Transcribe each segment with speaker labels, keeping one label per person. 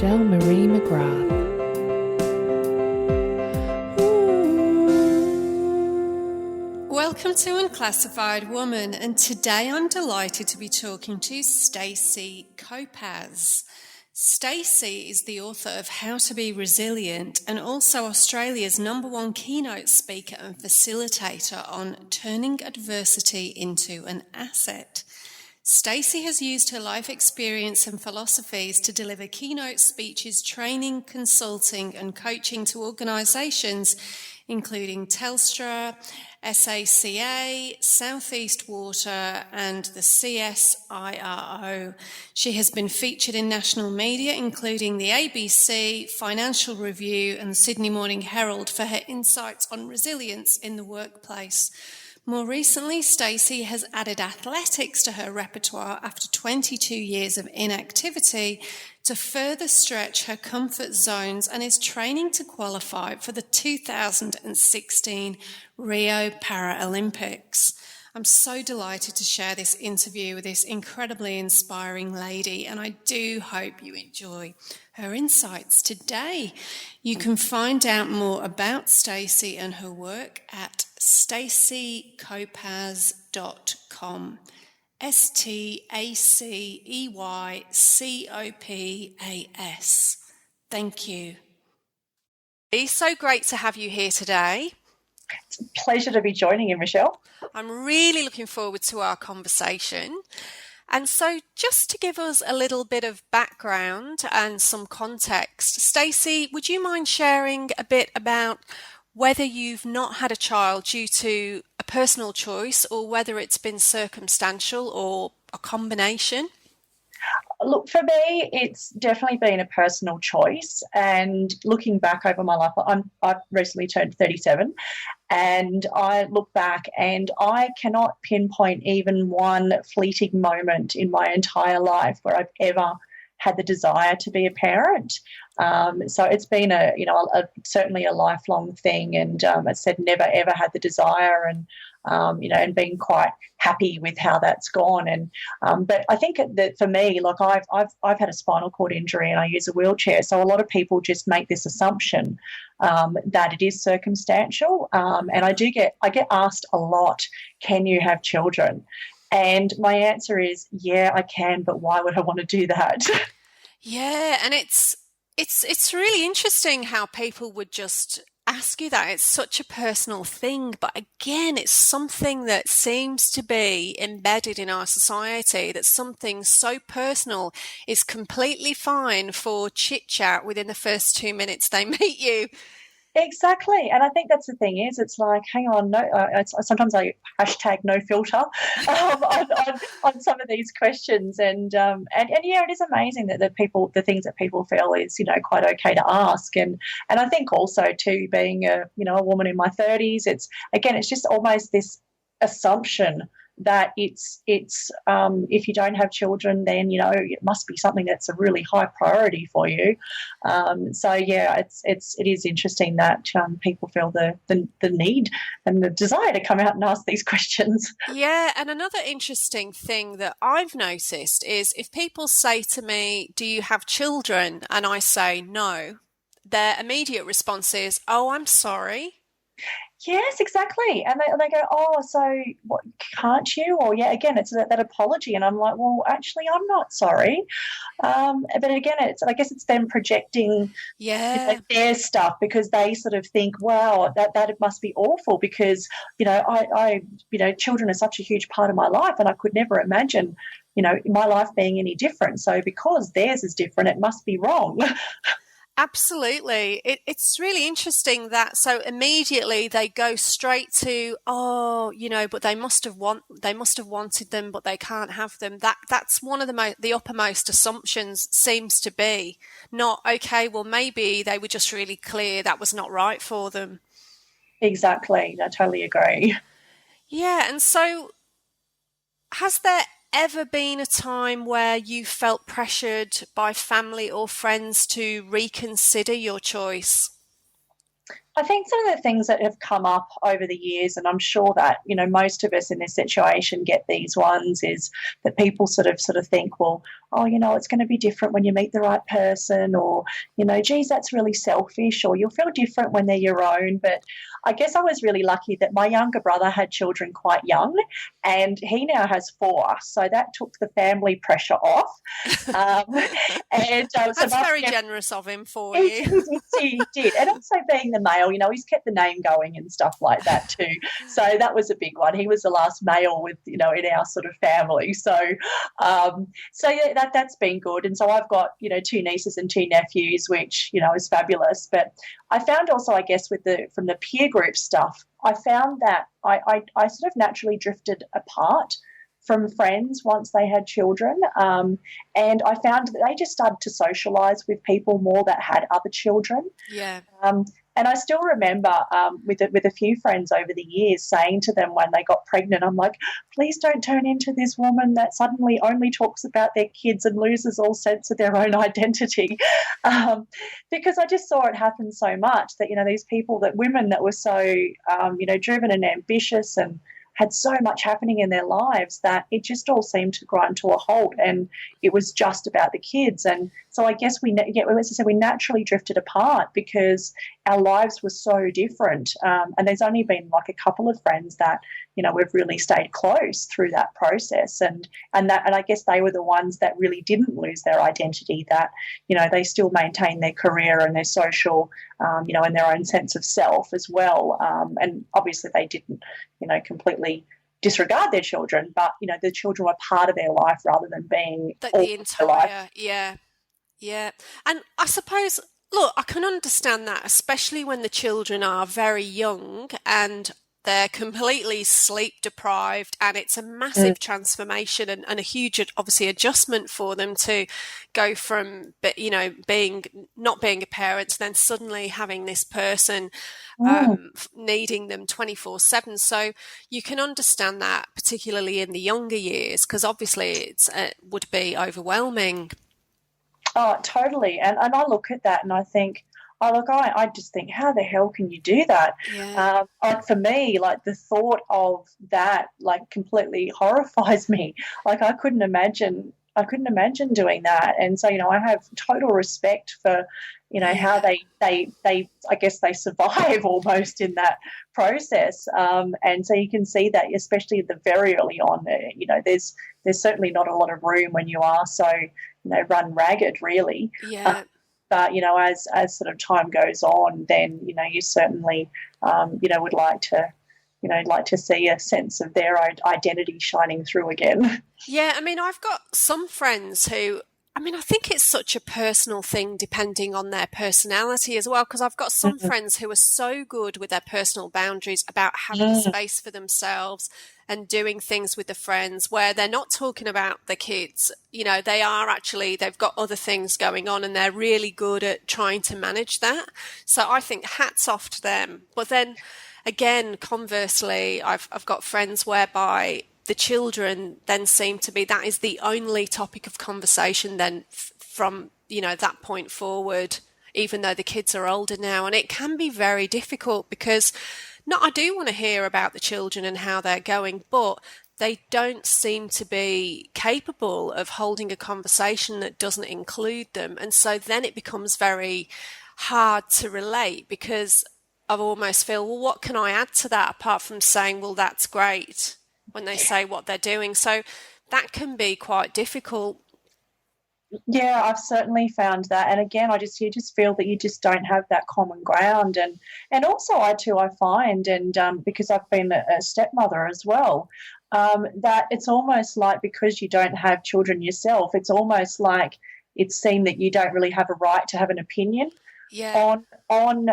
Speaker 1: Michelle Marie McGrath.
Speaker 2: Welcome to Unclassified Woman, and today I'm delighted to be talking to Stacey Copas. Stacey is the author of How to Be Resilient and also Australia's #1 keynote speaker and facilitator on turning adversity into an asset. Stacey has used her life experience and philosophies to deliver keynote speeches, training, consulting and coaching to organisations including Telstra, SACA, Southeast Water and the CSIRO. She has been featured in national media including the ABC, Financial Review and the Sydney Morning Herald for her insights on resilience in the workplace. More recently, Stacey has added athletics to her repertoire after 22 years of inactivity to further stretch her comfort zones and is training to qualify for the 2016 Rio Para-Olympics. I'm so delighted to share this interview with this incredibly inspiring lady, and I do hope you enjoy her insights today. You can find out more about Stacey and her work at staceycopas.com. STACEYCOPAS. Thank you. It's so great to have you here today.
Speaker 3: It's a pleasure to be joining you, Michelle.
Speaker 2: I'm really looking forward to our conversation. And so just to give us a little bit of background and some context, Stacey, would you mind sharing a bit about whether you've not had a child due to a personal choice or whether it's been circumstantial or a combination?
Speaker 3: Look, for me, it's definitely been a personal choice. And looking back over my life, I've recently turned 37, and I look back and I cannot pinpoint even one fleeting moment in my entire life where I've ever had the desire to be a parent. So it's been certainly a lifelong thing, and I said never ever had the desire, and and being quite happy with how that's gone. And but I think that for me, like I've had a spinal cord injury and I use a wheelchair, so a lot of people just make this assumption that it is circumstantial. And I get asked a lot, can you have children? And my answer is, yeah, I can, but why would I want to do that?
Speaker 2: Yeah, and it's really interesting how people would just ask you that. It's such a personal thing, but again, it's something that seems to be embedded in our society, that something so personal is completely fine for chit-chat within the first 2 minutes they meet you.
Speaker 3: Exactly, and I think that's the thing is, it's like, hang on, no. Sometimes I hashtag no filter on some of these questions, and yeah, it is amazing that the things that people feel is quite okay to ask, and I think also too, being a woman in my 30s, it's just almost this assumption that it's if you don't have children, then it must be something that's a really high priority for you. So yeah, it is interesting that people feel the need and the desire to come out and ask these questions.
Speaker 2: Yeah, and another interesting thing that I've noticed is if people say to me, "Do you have children?" and I say no, their immediate response is, "Oh, I'm sorry."
Speaker 3: Yes, exactly. And they go, oh, so what, can't you? Or, yeah, again, it's that apology. And I'm like, well, actually, I'm not sorry. But again, I guess it's them projecting their stuff, because they sort of think, wow, that it must be awful because, I children are such a huge part of my life, and I could never imagine, my life being any different. So because theirs is different, it must be wrong.
Speaker 2: Absolutely. It's really interesting that so immediately they go straight to, but they must have wanted them, but they can't have them. That's one of the uppermost assumptions seems to be not, okay, well, maybe they were just really clear that was not right for them.
Speaker 3: Exactly. I totally agree.
Speaker 2: Yeah. And so has there ever been a time where you felt pressured by family or friends to reconsider your choice?
Speaker 3: I think some of the things that have come up over the years, and I'm sure that, most of us in this situation get these ones, is that people sort of think, well, oh, it's going to be different when you meet the right person, or, geez, that's really selfish, or you'll feel different when they're your own. But I guess I was really lucky that my younger brother had children quite young, and he now has 4. So that took the family pressure off.
Speaker 2: That's very generous of him for you.
Speaker 3: He did. And also being the male, he's kept the name going and stuff like that too. So that was a big one. He was the last male with, in our sort of family. So, yeah, that's been good. And so I've got, 2 nieces and 2 nephews, which, is fabulous. But I found also, I guess, from the peer group stuff, I found that I sort of naturally drifted apart from friends once they had children, and I found that they just started to socialise with people more that had other children.
Speaker 2: Yeah.
Speaker 3: And I still remember with a few friends over the years saying to them when they got pregnant, I'm like, please don't turn into this woman that suddenly only talks about their kids and loses all sense of their own identity. Because I just saw it happen so much that, these women that were so, driven and ambitious and had so much happening in their lives that it just all seemed to grind to a halt, and it was just about the kids. And so I guess we naturally drifted apart because our lives were so different. And there's only been like a couple of friends that, we've really stayed close through that process. And I guess they were the ones that really didn't lose their identity, that, they still maintained their career and their social, and their own sense of self as well. And obviously they didn't, completely disregard their children, but, the children were part of their life rather than being
Speaker 2: the entire life. Yeah. And I suppose, look, I can understand that, especially when the children are very young and they're completely sleep deprived, and it's a massive transformation and a huge, obviously, adjustment for them to go from, not being a parent to then suddenly having this person needing them 24/7. So you can understand that, particularly in the younger years, because obviously it would be overwhelming.
Speaker 3: Oh, totally. And I look at that and I think, I just think, how the hell can you do that?
Speaker 2: Yeah.
Speaker 3: For me, the thought of that, completely horrifies me. I couldn't imagine doing that. And so, I have total respect for, how they I guess they survive almost in that process. And so you can see that, especially at the very early on, there's certainly not a lot of room when you are so, run ragged, really.
Speaker 2: Yeah.
Speaker 3: But, as sort of time goes on, then, you certainly, would like to see a sense of their identity shining through again.
Speaker 2: Yeah, I've got some friends who, I think it's such a personal thing depending on their personality as well, because I've got some friends who are so good with their personal boundaries about having space for themselves and doing things with the friends where they're not talking about the kids. They've got other things going on and they're really good at trying to manage that. So I think hats off to them. But then again, conversely, I've got friends whereby the children then seem to be, that is the only topic of conversation then from, that point forward, even though the kids are older now. And it can be very difficult because I do want to hear about the children and how they're going, but they don't seem to be capable of holding a conversation that doesn't include them. And so then it becomes very hard to relate because I almost feel, well, what can I add to that apart from saying, well, that's great, when they say what they're doing. So that can be quite difficult.
Speaker 3: Yeah, I've certainly found that. And again, you just feel that you just don't have that common ground. And also I find, and because I've been a stepmother as well, that it's almost like, because you don't have children yourself, it's almost like it's seen that you don't really have a right to have an opinion.
Speaker 2: Yeah.
Speaker 3: on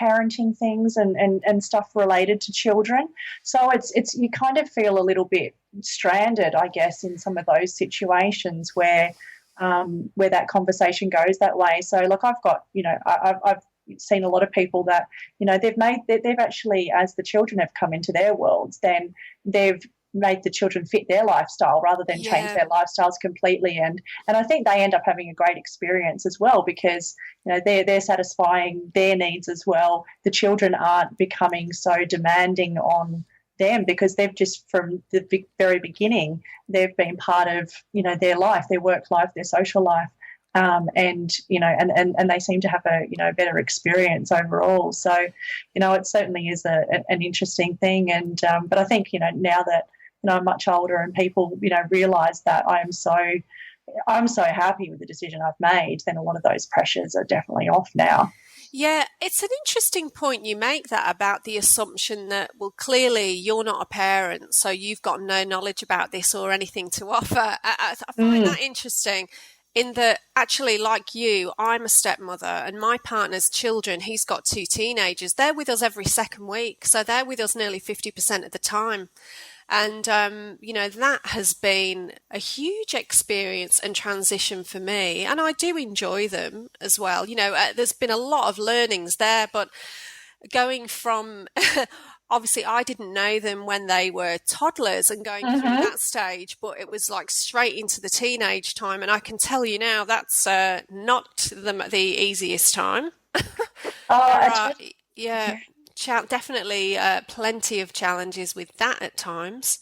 Speaker 3: parenting things and stuff related to children. So it's you kind of feel a little bit stranded, I guess, in some of those situations where that conversation goes that way. So I've got, I've seen a lot of people that, they've actually, as the children have come into their worlds, then they've made the children fit their lifestyle rather than change their lifestyles completely. And I think they end up having a great experience as well, because they're satisfying their needs as well. The children aren't becoming so demanding on them, because they've just, from the very beginning, they've been part of their life, their work life, their social life. And they seem to have a better experience overall. So it certainly is an interesting thing. And but I think now that I'm much older and people realise that I'm so happy with the decision I've made, then a lot of those pressures are definitely off now.
Speaker 2: Yeah, it's an interesting point you make, that about the assumption that, well, clearly you're not a parent, so you've got no knowledge about this or anything to offer. I find that interesting, in that, actually, like you, I'm a stepmother, and my partner's children, he's got 2 teenagers. They're with us every second week, so they're with us nearly 50% of the time. And, that has been a huge experience and transition for me. And I do enjoy them as well. There's been a lot of learnings there, but going from, obviously I didn't know them when they were toddlers and going through that stage, but it was like straight into the teenage time. And I can tell you now, that's not the easiest time. Definitely plenty of challenges with that at times.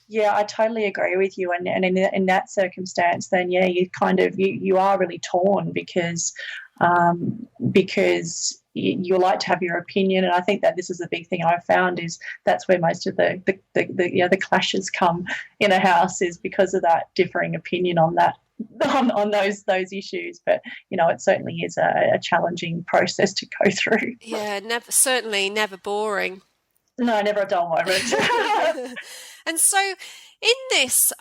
Speaker 3: Yeah, I totally agree with you. And in that circumstance, then you kind of you are really torn, because you like to have your opinion. And I think that this is a big thing I've found, is that's where most of the clashes come in a house, is because of that differing opinion on that. On those issues. But it certainly is a challenging process to go through.
Speaker 2: Yeah, never boring.
Speaker 3: No, never a dull moment.
Speaker 2: And so in this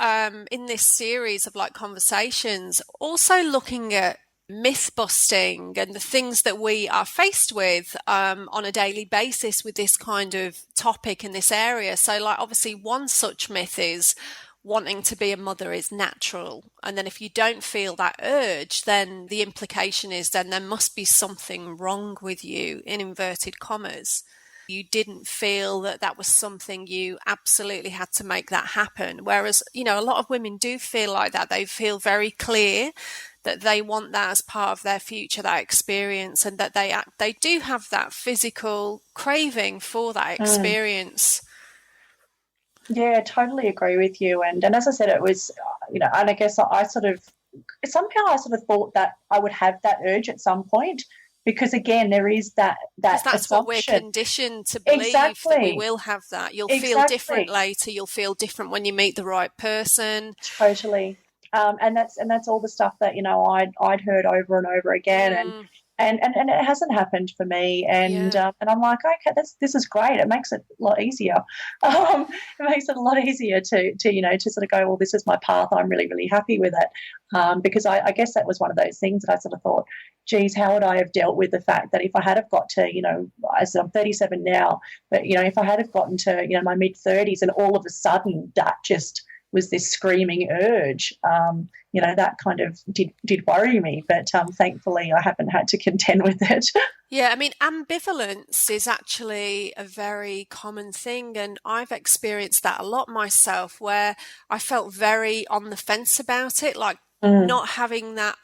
Speaker 2: series of conversations, also looking at myth busting and the things that we are faced with on a daily basis with this kind of topic in this area. So obviously one such myth is wanting to be a mother is natural. And then if you don't feel that urge, then the implication is then there must be something wrong with you, in inverted commas. You didn't feel that was something you absolutely had to make that happen. Whereas, a lot of women do feel like that. They feel very clear that they want that as part of their future, that experience, and that they do have that physical craving for that experience.
Speaker 3: Yeah, totally agree with you. And as I said, it was, and I guess I somehow thought that I would have that urge at some point, because again, there is that
Speaker 2: that's
Speaker 3: assumption.
Speaker 2: What we're conditioned to believe, that we will have that. You'll feel different later. You'll feel different when you meet the right person.
Speaker 3: Totally. And that's all the stuff that I'd heard over and over again, and it hasn't happened for me, and I'm like, okay, this is great. It makes it a lot easier. It makes it a lot easier to sort of go, well, this is my path. I'm really, really happy with it, because I guess that was one of those things that I sort of thought, geez, how would I have dealt with the fact that if I had have got to, as I'm 37 now, but if I had have gotten to my mid 30s and all of a sudden that just was this screaming urge, that kind of did worry me. But thankfully I haven't had to contend with it.
Speaker 2: Yeah, I mean, ambivalence is actually a very common thing, and I've experienced that a lot myself, where I felt very on the fence about it, not having that,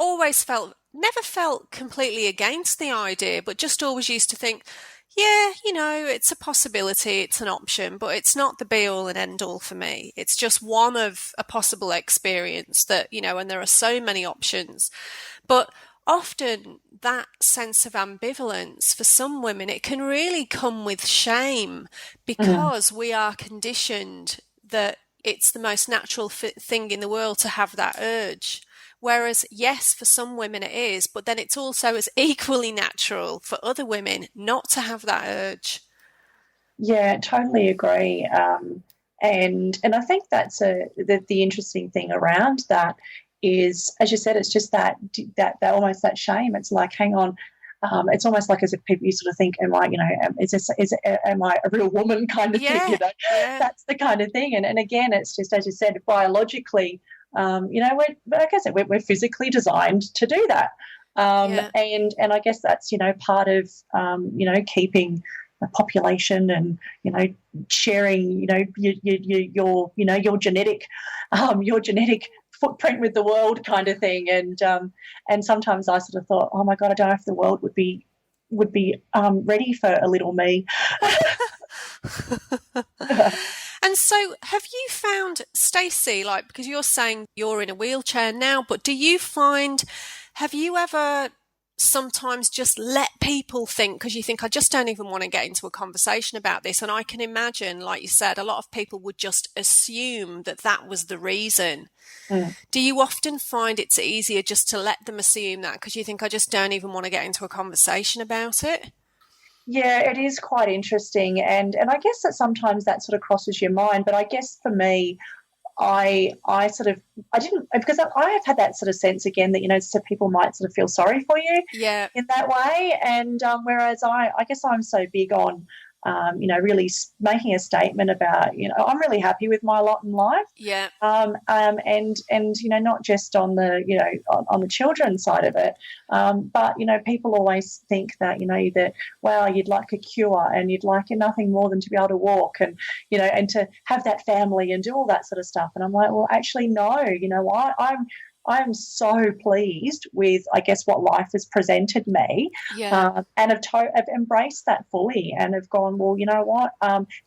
Speaker 2: never felt completely against the idea, but just always used to think, yeah, it's a possibility, it's an option, but it's not the be-all and end-all for me. It's just one of a possible experience that, and there are so many options. But often that sense of ambivalence, for some women, it can really come with shame, because we are conditioned that it's the most natural thing in the world to have that urge. Whereas, yes, for some women it is, but then it's also as equally natural for other women not to have that urge.
Speaker 3: Yeah, totally agree. And I think that's the interesting thing around that is, as you said, it's just that almost that shame. It's like, hang on. It's almost like as if people, you sort of think, am I a real woman kind of thing? That's the kind of thing. And again, it's just, as you said, biologically, we're physically designed to do that. And I guess that's, part of, keeping the population and, sharing, your genetic footprint with the world kind of thing. And sometimes I sort of thought, oh my God, I don't know if the world would be ready for a little me.
Speaker 2: And so have you found, Stacey, because you're saying you're in a wheelchair now, but have you ever sometimes just let people think, because you think, I just don't even want to get into a conversation about this? And I can imagine, like you said, a lot of people would just assume that was the reason. Mm. Do you often find it's easier just to let them assume that because you think, I just don't even want to get into a conversation about it?
Speaker 3: Yeah, it is quite interesting. And I guess that sometimes that sort of crosses your mind. But I guess for me, I didn't, because I have had that sort of sense again that, so people might sort of feel sorry for you in that way. And whereas I guess I'm so big on, really making a statement about, I'm really happy with my lot in life.
Speaker 2: Yeah.
Speaker 3: And not just on the, on the children's side of it, but, people always think that, that, wow, you'd like a cure and you'd like nothing more than to be able to walk and, and to have that family and do all that sort of stuff. And I'm like, well, actually, no, I'm so pleased with, I guess, what life has presented me, and have embraced that fully and have gone, well, you know what,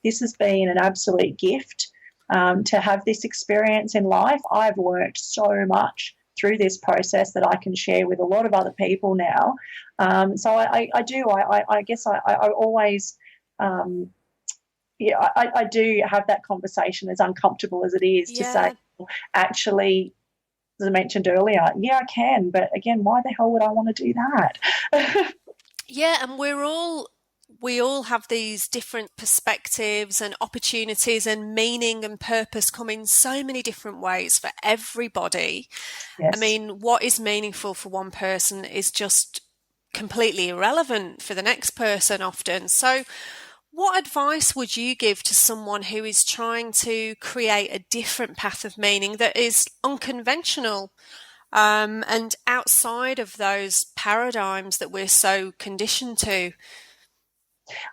Speaker 3: this has been an absolute gift to have this experience in life. I've learnt so much through this process that I can share with a lot of other people now. So I guess I always, I do have that conversation, as uncomfortable as it is, to say, well, actually, as I mentioned earlier, yeah, I can, but again, why the hell would I want to do that?
Speaker 2: Yeah, and we all have these different perspectives and opportunities, and meaning and purpose come in so many different ways for everybody. Yes. I mean, what is meaningful for one person is just completely irrelevant for the next person often. So what advice would you give to someone who is trying to create a different path of meaning that is unconventional and outside of those paradigms that we're so conditioned to?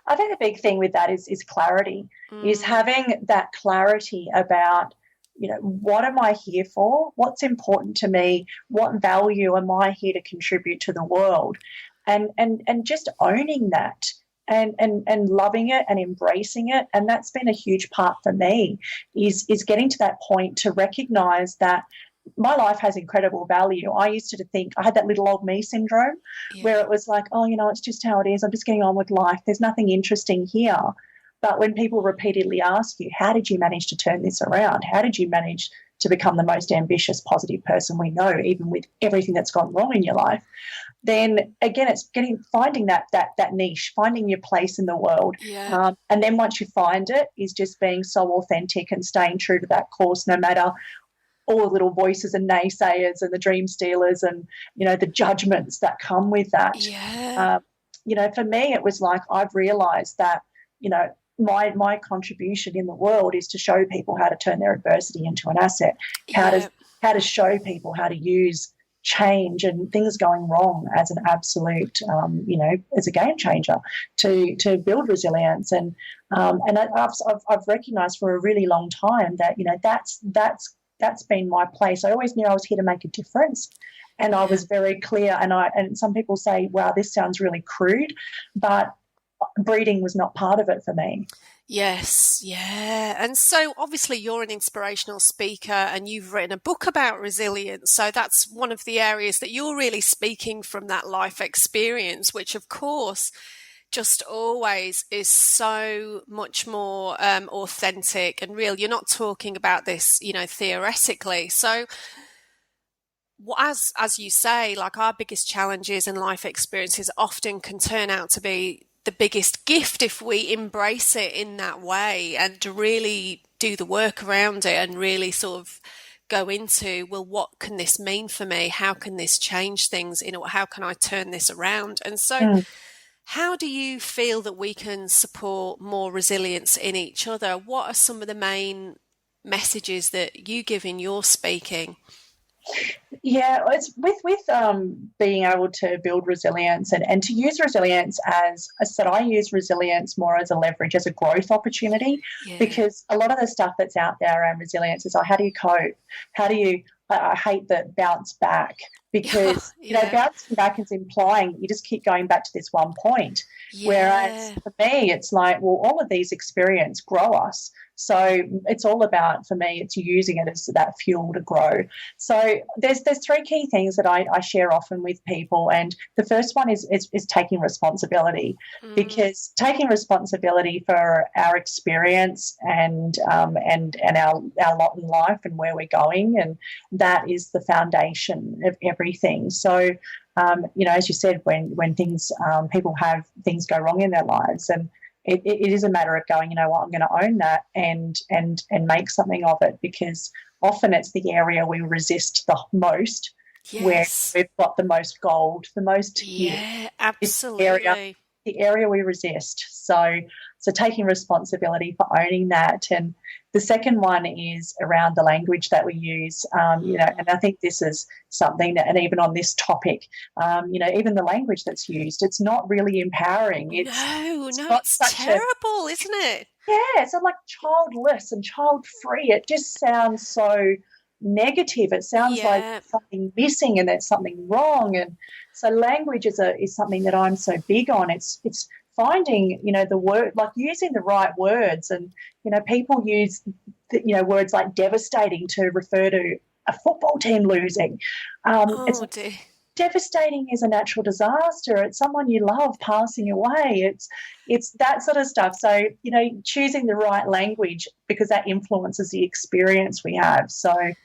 Speaker 3: I think the big thing with that is clarity, is having that clarity about, what am I here for? What's important to me? What value am I here to contribute to the world? And just owning that. And loving it and embracing it. And that's been a huge part for me, is getting to that point to recognise that my life has incredible value. I used to think, I had that little old me syndrome, where it was like, oh, it's just how it is. I'm just getting on with life. There's nothing interesting here. But when people repeatedly ask you, how did you manage to turn this around? How did you manage to become the most ambitious, positive person we know, even with everything that's gone wrong in your life? Then again, it's finding that niche, finding your place in the world.
Speaker 2: Yeah.
Speaker 3: And then once you find it, is just being so authentic and staying true to that course, no matter all the little voices and naysayers and the dream stealers and, the judgments that come with that.
Speaker 2: Yeah.
Speaker 3: For me, it was like, I've realised that, my contribution in the world is to show people how to turn their adversity into an asset, how to show people how to use change and things going wrong as an absolute, as a game changer to build resilience. And I've recognised for a really long time that, that's been my place. I always knew I was here to make a difference. And I was very clear. And some people say, wow, this sounds really crude, but breeding was not part of it for me.
Speaker 2: Yes, yeah. And so obviously you're an inspirational speaker and you've written a book about resilience. So that's one of the areas that you're really speaking from, that life experience, which of course just always is so much more authentic and real. You're not talking about this, theoretically. So as you say, like, our biggest challenges and life experiences often can turn out to be the biggest gift if we embrace it in that way and really do the work around it and really sort of go into, well, what can this mean for me? How can this change things? How can I turn this around? And so how do you feel that we can support more resilience in each other? What are some of the main messages that you give in your speaking?
Speaker 3: Yeah, it's with being able to build resilience and to use resilience as I said, I use resilience more as a leverage, as a growth opportunity,
Speaker 2: Yeah.
Speaker 3: because a lot of the stuff that's out there around resilience is, how do you cope? How do you? I hate the bounce back, because
Speaker 2: Yeah.
Speaker 3: bouncing back is implying you just keep going back to this one point. Whereas
Speaker 2: Yeah.
Speaker 3: for me, it's like, well, all of these experience grow us. So it's all about, for me, it's using it as that fuel to grow. So there's three key things that I share often with people, and the first one is taking responsibility,
Speaker 2: Mm.
Speaker 3: because taking responsibility for our experience and our lot in life and where we're going, and that is the foundation of everything. So as you said, when things people have things go wrong in their lives, and it is a matter of going, you know what, I'm going to own that and make something of it, because often it's the area we resist the most, where
Speaker 2: Yes.
Speaker 3: we've got the most gold, the most,
Speaker 2: Yeah,
Speaker 3: it's area
Speaker 2: absolutely.
Speaker 3: the area we resist. So taking responsibility for owning that. And the second one is around the language that we use. And I think this is something that, and even on this topic, even the language that's used, it's not really empowering. It's
Speaker 2: No,
Speaker 3: not
Speaker 2: it's
Speaker 3: such a,
Speaker 2: terrible, isn't it?
Speaker 3: yeah, it's like childless and child free. It just sounds so negative. It sounds like
Speaker 2: Yeah.
Speaker 3: there's something missing and there's something wrong. And so language is something that I'm so big on. It's finding, the word, like using the right words. And people use words like devastating to refer to a football team losing. It's
Speaker 2: Oh dear.
Speaker 3: devastating is a natural disaster. It's someone you love passing away. It's that sort of stuff. So choosing the right language, because that influences the experience we have. So
Speaker 2: It,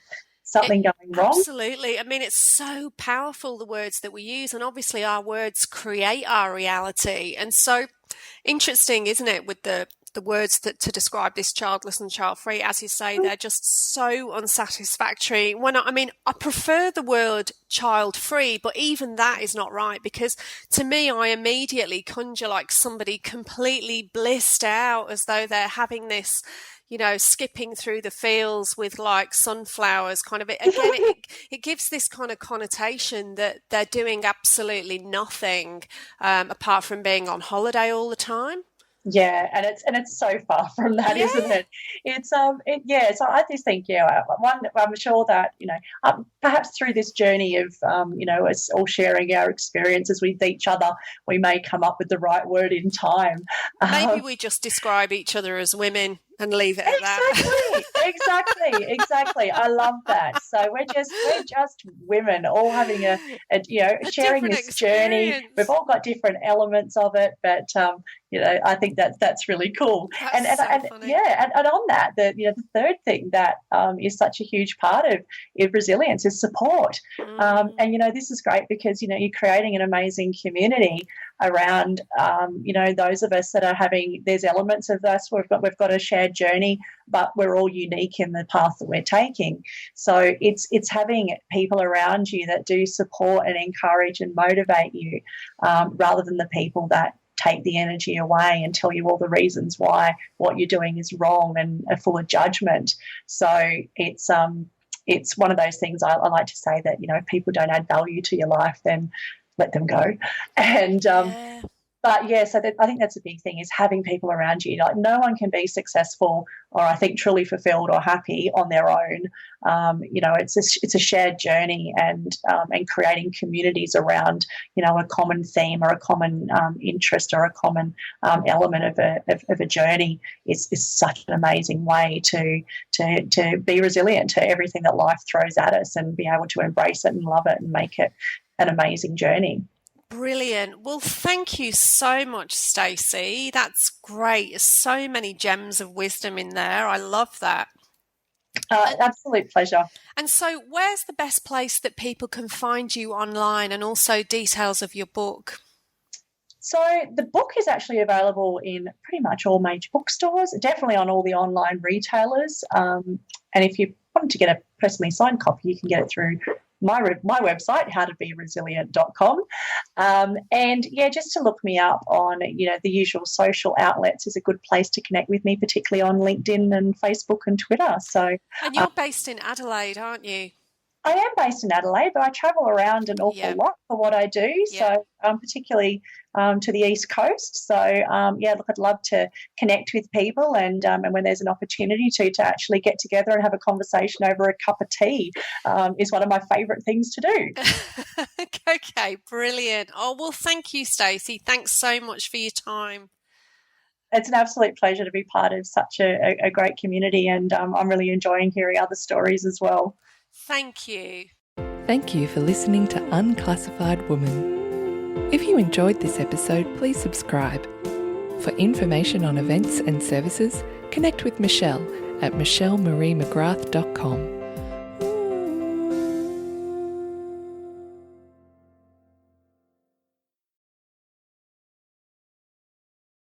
Speaker 3: something going wrong.
Speaker 2: absolutely. I mean, it's so powerful, the words that we use, and obviously our words create our reality. And so interesting, isn't it, with the words that to describe this childless and child-free, as you say, they're just so unsatisfactory. I prefer the word child-free, but even that is not right, because to me, I immediately conjure like somebody completely blissed out, as though they're having this, skipping through the fields with like sunflowers kind of. It gives this kind of connotation that they're doing absolutely nothing apart from being on holiday all the time.
Speaker 3: Yeah, and it's so far from that,
Speaker 2: Yeah.
Speaker 3: isn't it? Yeah. So I just think, I'm sure that perhaps through this journey of us all sharing our experiences with each other, we may come up with the right word in time.
Speaker 2: Maybe
Speaker 3: Um,
Speaker 2: we just describe each other as women and leave it at that.
Speaker 3: exactly. I love that. So we're just women, all having
Speaker 2: A
Speaker 3: sharing
Speaker 2: different
Speaker 3: this journey. We've
Speaker 2: experience.
Speaker 3: all got different elements of it, but I think that's really cool.
Speaker 2: That's so
Speaker 3: And
Speaker 2: funny.
Speaker 3: yeah, and on that, the third thing that is such a huge part of resilience is support.
Speaker 2: Mm.
Speaker 3: And this is great, because you're creating an amazing community around those of us that are having, there's elements of us, we've got a shared journey, but we're all unique in the path that we're taking. So it's having people around you that do support and encourage and motivate you, rather than the people that take the energy away and tell you all the reasons why what you're doing is wrong and are full of judgment. So it's one of those things. I like to say that if people don't add value to your life, then let them go. And
Speaker 2: Yeah.
Speaker 3: but yeah, so I think that's a big thing, is having people around you. Like, no one can be successful, or I think truly fulfilled or happy on their own. It's a shared journey, and creating communities around a common theme or a common interest or a common element of a journey is such an amazing way to be resilient to everything that life throws at us, and be able to embrace it and love it and make it an amazing journey.
Speaker 2: Brilliant. Well, thank you so much, Stacey. That's great. So many gems of wisdom in there. I love that. And,
Speaker 3: Absolute pleasure.
Speaker 2: and so, where's the best place that people can find you online, and also details of your book?
Speaker 3: So the book is actually available in pretty much all major bookstores, definitely on all the online retailers. And if you want to get a personally signed copy, you can get it through my website, howtoberesilient.com. And yeah, just to look me up on, the usual social outlets is a good place to connect with me, particularly on LinkedIn and Facebook and Twitter. So
Speaker 2: And you're based in Adelaide, aren't you?
Speaker 3: I am based in Adelaide, but I travel around an awful lot for what I do. So particularly to the East Coast. So look, I'd love to connect with people, and when there's an opportunity to actually get together and have a conversation over a cup of tea is one of my favourite things to do.
Speaker 2: Okay, brilliant. Oh, well, thank you, Stacey. Thanks so much for your time.
Speaker 3: It's an absolute pleasure to be part of such a great community, and I'm really enjoying hearing other stories as well.
Speaker 2: Thank you.
Speaker 1: Thank you for listening to Unclassified Woman. If you enjoyed this episode, please subscribe. For information on events and services, connect with Michelle at michellemariemcgrath.com.